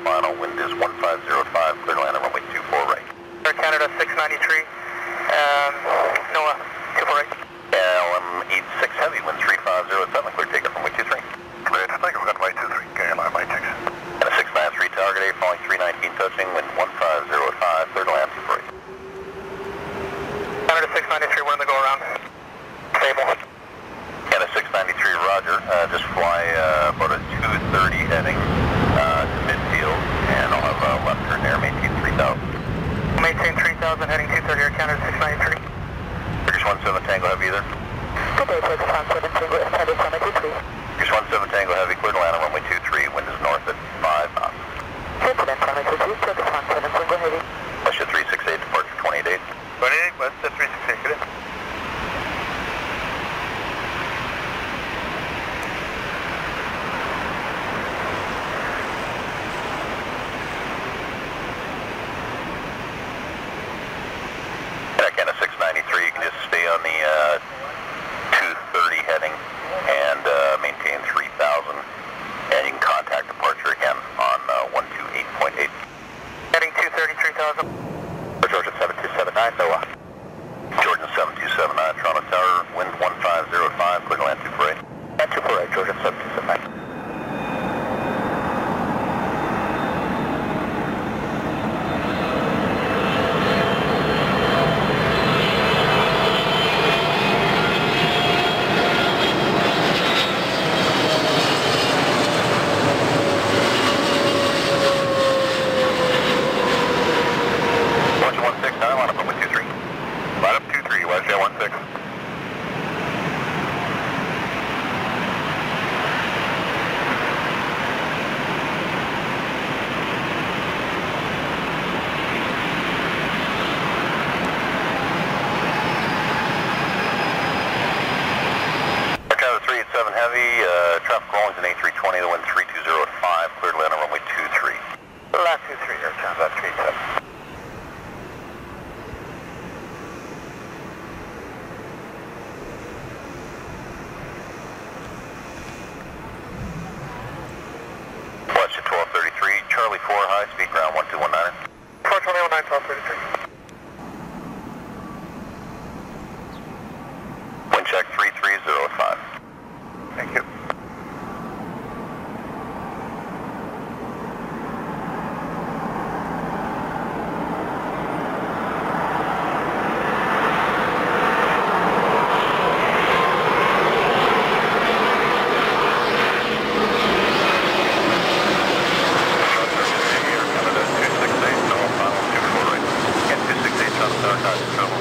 final, wind is 1505, clear to land on runway 24 right. Air Canada 693, NOAA 24 right. LM86 heavy, wind 3507, clear takeoff runway 23. Clear to take off runway 23, KLM 86. And a 693 target A, falling 319 touching, wind 1505, clear to land 24 right. Canada 693, we're in the go around. Stable. And a 693, roger, just fly about a 230 heading to midfield, and I'll have left turn there, maintain 3000. Maintain 3000, heading 230, Air Canada 693. British 17 Tango Heavy either. Good day, Turkish 17 Tango, Standard Summit 23. British 17 Tango Heavy, clear to land on runway 23, wind is north at 5 knots. Standard Summit 23, Turkish 17 Tango Heavy. Russia 368, departure 28. 28, West 368, good in. Canada 693, you can just stay on the 230 heading and maintain 3000, and you can contact departure again on 128.8. Heading 230, 3000. Georgia 7279, NOAA. Georgia 7279, Toronto Tower, wind 1505, clear to land 248. And 248, Georgia 7279. Heavy, traffic rolling's an A320, the wind 320 at 5, clear to land on runway 23. Last 23, Air Canada 37. West 1233, Charlie 4, high speed ground 1219. 42019, 1233. Wind check 330 at 5. Thank you.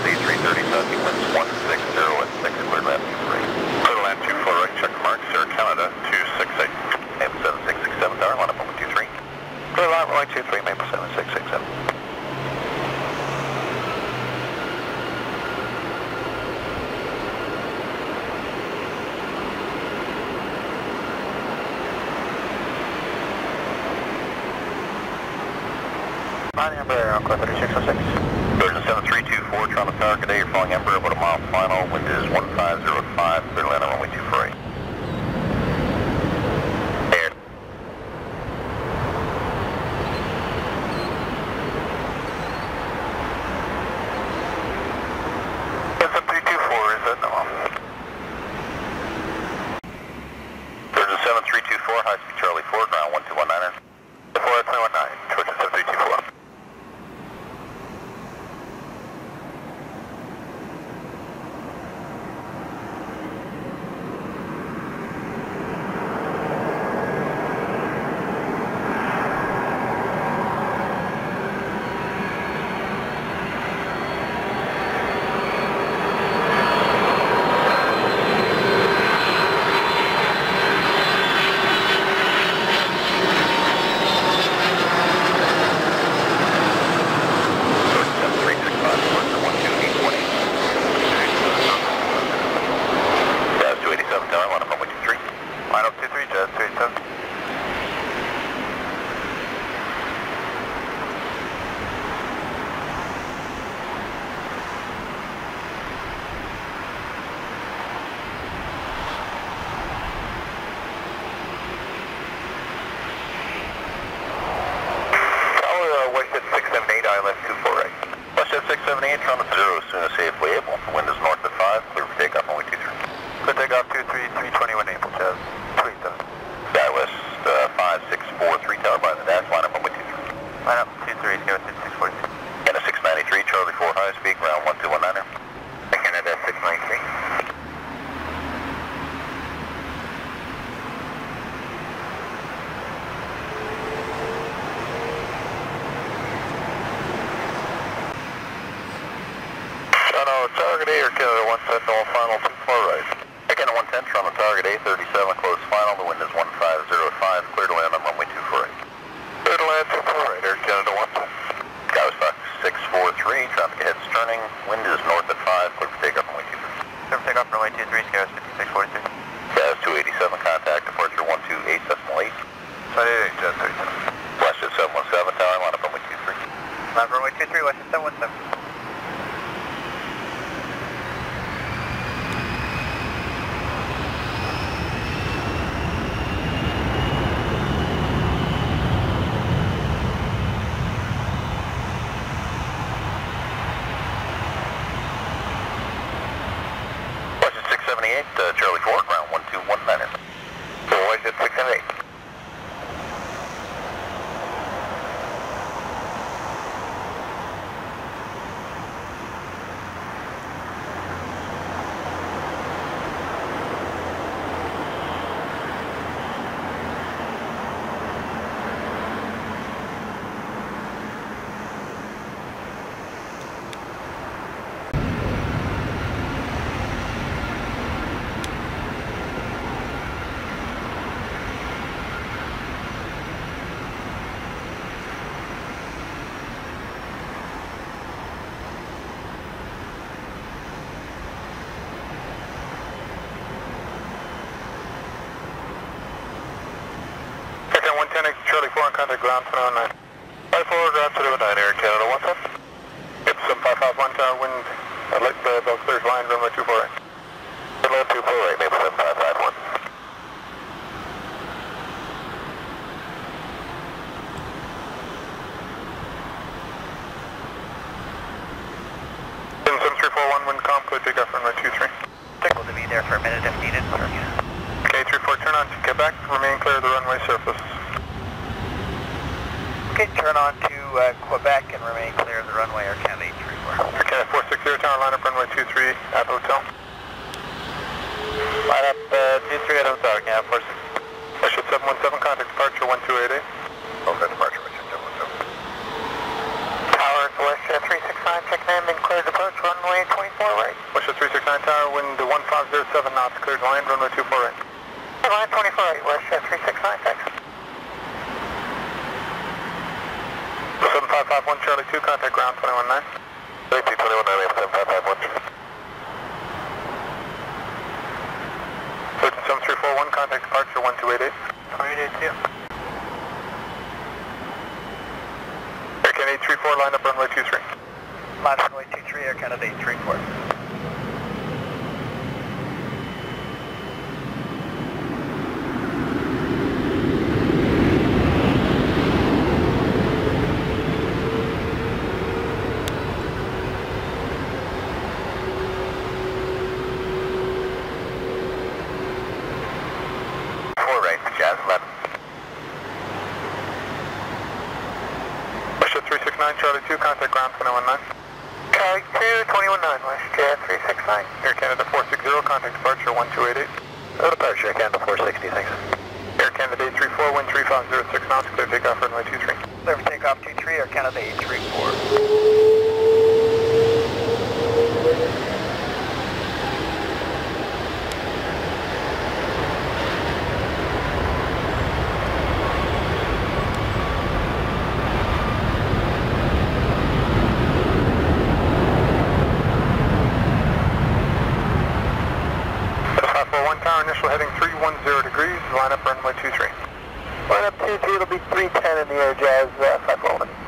A330 touching, winds 160 at 6, clear to land 23. Clear to land 24 right, check marks, Air Canada 268. Maple 7667 tower, line up over 23. Clear line runway 23, Maple 7667. Flying Embraer, Aircraft 3606. Virgin 7324, Toronto Tower, good day, you're flying Embraer, about a mile final, wind is 1505, clear to land on runway 24. Air. SM324, is that no? Virgin 7324, high speed Charlie 4, ground 1219er. 42019, Georgia 7324. Charlie 4, ground 1219er. YYZ 6 and 8. Charlie 4 on contact ground 209. 54 ground 209, Air Canada 17. It's 755 tower wind, light bell clears line, runway 24 right. Runway 24 right, maybe 7551. In 7341, wind calm, clear takeoff runway 23. Signal to be there for a minute if needed. K34, turn on to Quebec, remain clear of the runway surface. Okay, turn on to Quebec and remain clear of the runway, Air Canada 834. Air Canada 460 tower, line up runway 23 at hotel. Line up 23 at hotel, Canada 46. Westjet 717, contact departure 1288. Okay, departure, Westjet 717. Tower to Westjet 369, check in and clear departure, runway 24 right. Westjet 369 tower, wind 1507 knots, cleared line, runway 24 right. Line 24 right, Westjet 369, thanks. 7551 Charlie 2, contact ground 219. AT 219, 7551. Surgeon 7341, contact departure 1288. 2882. Air Canada 834, line up runway 23. Line up runway 23, Air Canada 834. Jazz 11. Westjet 369 Charlie 2, contact ground 219. Charlie 2, 219, Westjet 369. Air Canada 460, contact departure 1288. Departure, Air Canada 460, thanks. Air Canada 834, wind 3506 knots, clear takeoff runway 23. Clear for takeoff 23, Air Canada 834. Tower, initial heading 310 degrees, line up runway 23. Line up 23, it'll be 310 in the air, Jazz 541.